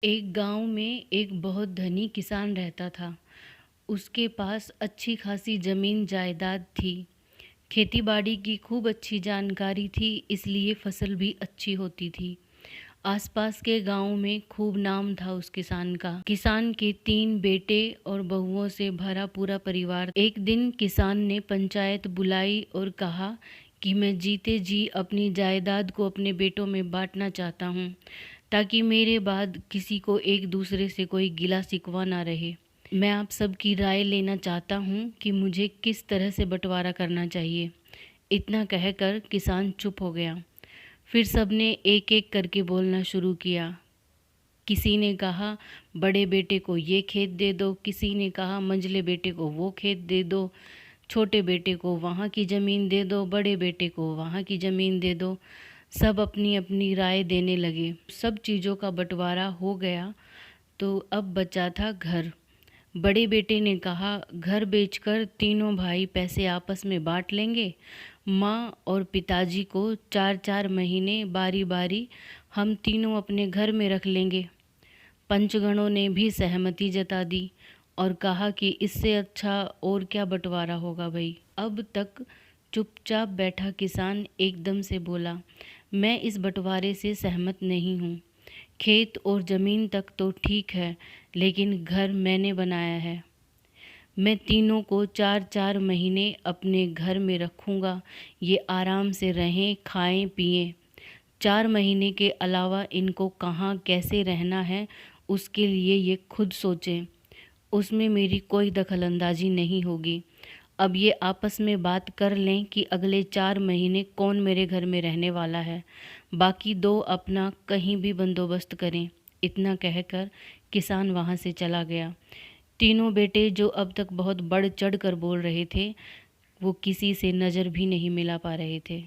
एक गांव में एक बहुत धनी किसान रहता था। उसके पास अच्छी खासी ज़मीन जायदाद थी। खेती-बाड़ी की खूब अच्छी जानकारी थी, इसलिए फसल भी अच्छी होती थी। आसपास के गांव में खूब नाम था उस किसान का। किसान के 3 बेटे और बहुओं से भरा पूरा परिवार। एक दिन किसान ने पंचायत बुलाई और कहा कि मैं जीते जी अपनी जायदाद को अपने बेटों में बांटना चाहता हूँ, ताकि मेरे बाद किसी को एक दूसरे से कोई गिला शिकवा ना रहे। मैं आप सबकी राय लेना चाहता हूँ कि मुझे किस तरह से बंटवारा करना चाहिए। इतना कहकर किसान चुप हो गया। फिर सबने एक एक करके बोलना शुरू किया। किसी ने कहा बड़े बेटे को ये खेत दे दो, किसी ने कहा मंझले बेटे को वो खेत दे दो, छोटे बेटे को वहाँ की ज़मीन दे दो, बड़े बेटे को वहाँ की ज़मीन दे दो। सब अपनी अपनी राय देने लगे। सब चीज़ों का बंटवारा हो गया तो अब बचा था घर। बड़े बेटे ने कहा घर बेचकर तीनों भाई पैसे आपस में बांट लेंगे। माँ और पिताजी को 4-4 महीने बारी बारी हम तीनों अपने घर में रख लेंगे। पंचगणों ने भी सहमति जता दी और कहा कि इससे अच्छा और क्या बंटवारा होगा भाई। अब तक चुपचाप बैठा किसान एकदम से बोला, मैं इस बंटवारे से सहमत नहीं हूँ। खेत और ज़मीन तक तो ठीक है, लेकिन घर मैंने बनाया है। मैं तीनों को 4-4 महीने अपने घर में रखूँगा। ये आराम से रहें, खाएं पिएं। 4 महीने के अलावा इनको कहाँ कैसे रहना है, उसके लिए ये खुद सोचें। उसमें मेरी कोई दखलंदाजी नहीं होगी। अब ये आपस में बात कर लें कि अगले 4 महीने कौन मेरे घर में रहने वाला है। बाकी 2 अपना कहीं भी बंदोबस्त करें। इतना कहकर किसान वहाँ से चला गया। तीनों बेटे जो अब तक बहुत बढ़ चढ़ कर बोल रहे थे, वो किसी से नज़र भी नहीं मिला पा रहे थे।